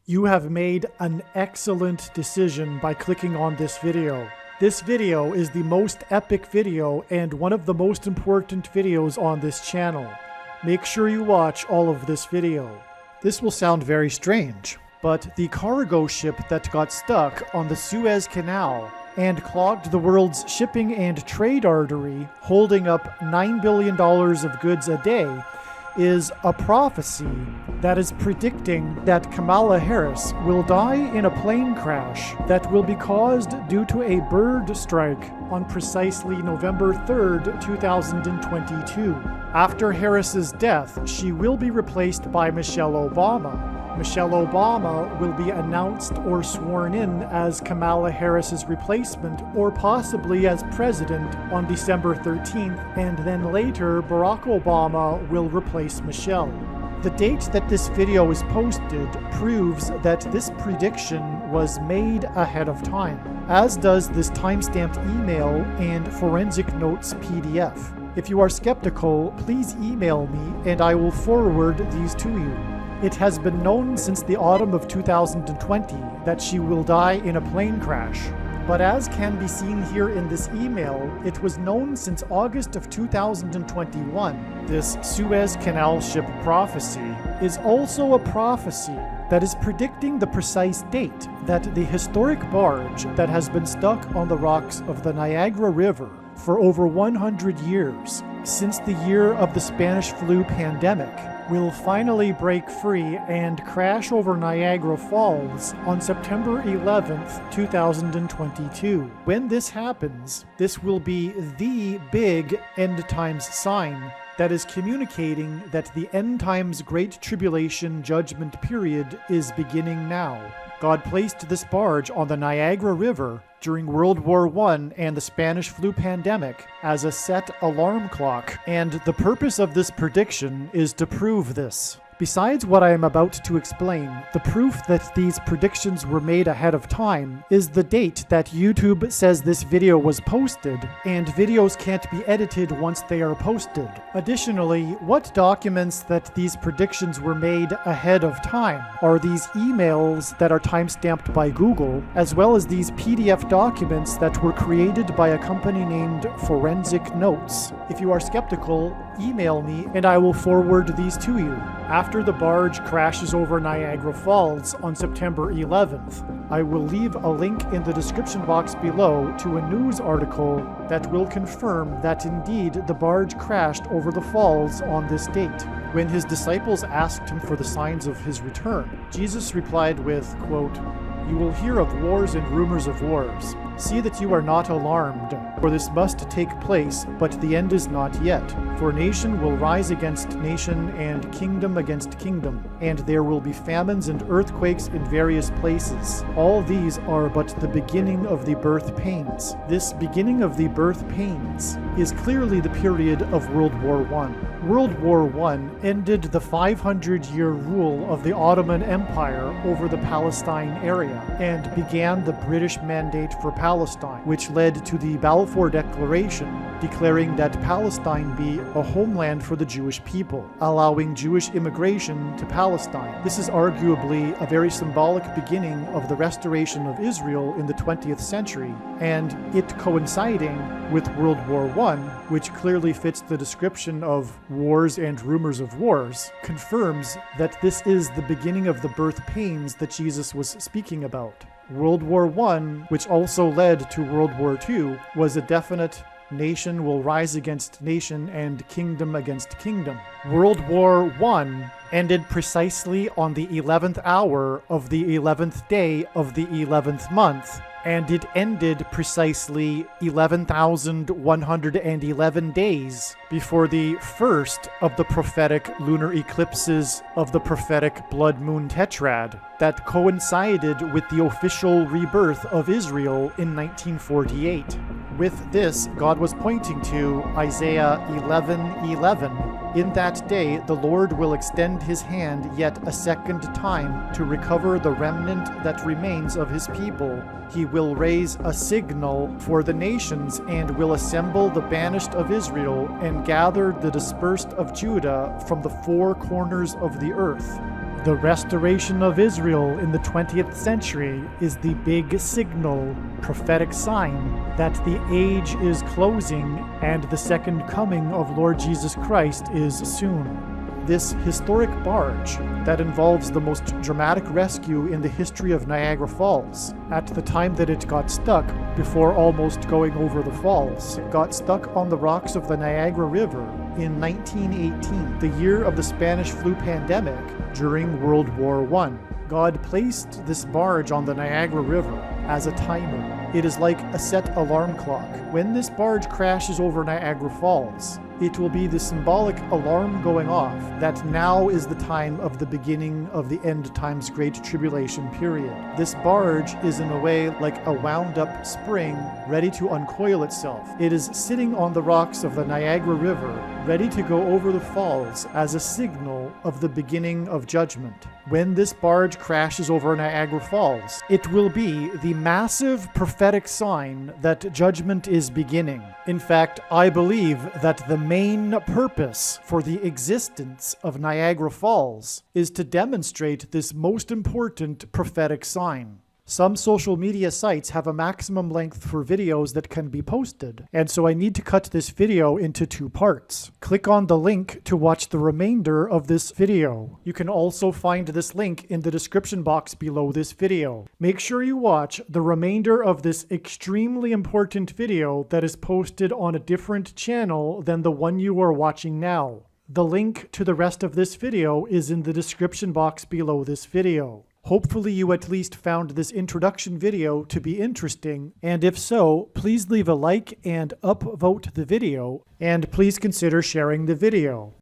You have made an excellent decision by clicking on this video. This video is the most epic video and one of the most important videos on this channel. Make sure you watch all of this video. This will sound very strange, but the cargo ship that got stuck on the Suez Canal and clogged the world's shipping and trade artery, holding up $9 billion of goods a day, is a prophecy that is predicting that Kamala Harris will die in a plane crash that will be caused due to a bird strike on precisely November 3rd, 2022. After Harris's death, she will be replaced by Michelle Obama. Michelle Obama will be announced or sworn in as Kamala Harris's replacement or possibly as president on December 13th, and then later Barack Obama will replace Michelle. The date that this video is posted proves that this prediction was made ahead of time, as does this timestamped email and forensic notes PDF. If you are skeptical, please email me and I will forward these to you. It has been known since the autumn of 2020 that she will die in a plane crash. But as can be seen here in this email, it was known since August of 2021. This Suez Canal ship prophecy is also a prophecy that is predicting the precise date that the historic barge that has been stuck on the rocks of the Niagara River for over 100 years, since the year of the Spanish flu pandemic, will finally break free and crash over Niagara Falls on September 11th, 2022. When this happens, this will be the big end times sign that is communicating that the end times Great Tribulation judgment period is beginning now. God placed this barge on the Niagara River during World War I and the Spanish flu pandemic as a set alarm clock, and the purpose of this prediction is to prove this. Besides what I am about to explain, the proof that these predictions were made ahead of time is the date that YouTube says this video was posted, and videos can't be edited once they are posted. Additionally, what documents that these predictions were made ahead of time are these emails that are timestamped by Google, as well as these PDF documents that were created by a company named Forensic Notes. If you are skeptical, email me and I will forward these to you. After the barge crashes over Niagara Falls on September 11th, I will leave a link in the description box below to a news article that will confirm that indeed the barge crashed over the falls on this date. When his disciples asked him for the signs of his return, Jesus replied with, quote, "You will hear of wars and rumors of wars. See that you are not alarmed, for this must take place, but the end is not yet. For nation will rise against nation, and kingdom against kingdom, and there will be famines and earthquakes in various places. All these are but the beginning of the birth pains." This beginning of the birth pains is clearly the period of World War I. World War I ended the 500-year rule of the Ottoman Empire over the Palestine area and began the British Mandate for Palestine, which led to the Balfour Declaration declaring that Palestine be a homeland for the Jewish people, allowing Jewish immigration to Palestine. This is arguably a very symbolic beginning of the restoration of Israel in the 20th century, and it coinciding with World War I, which clearly fits the description of wars and rumors of wars, confirms that this is the beginning of the birth pains that Jesus was speaking about. World War I, which also led to World War II, was a definite nation will rise against nation and kingdom against kingdom. World War I ended precisely on the 11th hour of the 11th day of the 11th month, and it ended precisely 11,111 days before the first of the prophetic lunar eclipses of the prophetic blood moon tetrad that coincided with the official rebirth of Israel in 1948. With this, God was pointing to Isaiah 11:11. In that day, the Lord will extend his hand yet a second time to recover the remnant that remains of his people. He will raise a signal for the nations and will assemble the banished of Israel and gather the dispersed of Judah from the four corners of the earth. The restoration of Israel in the 20th century is the big signal, prophetic sign that the age is closing and the second coming of Lord Jesus Christ is soon. This historic barge that involves the most dramatic rescue in the history of Niagara Falls. At the time that it got stuck, before almost going over the falls, it got stuck on the rocks of the Niagara River in 1918, the year of the Spanish flu pandemic during World War I. God placed this barge on the Niagara River as a timer. It is like a set alarm clock. When this barge crashes over Niagara Falls, it will be the symbolic alarm going off that now is the time of the beginning of the end times Great Tribulation period. This barge is in a way like a wound up spring ready to uncoil itself. It is sitting on the rocks of the Niagara River, ready to go over the falls as a signal of the beginning of judgment. When this barge crashes over Niagara Falls, it will be the massive prophetic sign that judgment is beginning. In fact, I believe that the main purpose for the existence of Niagara Falls is to demonstrate this most important prophetic sign. Some social media sites have a maximum length for videos that can be posted, and so I need to cut this video into 2 parts. Click on the link to watch the remainder of this video. You can also find this link in the description box below this video. Make sure you watch the remainder of this extremely important video that is posted on a different channel than the one you are watching now. The link to the rest of this video is in the description box below this video. Hopefully you at least found this introduction video to be interesting, and if so, please leave a like and upvote the video, and please consider sharing the video.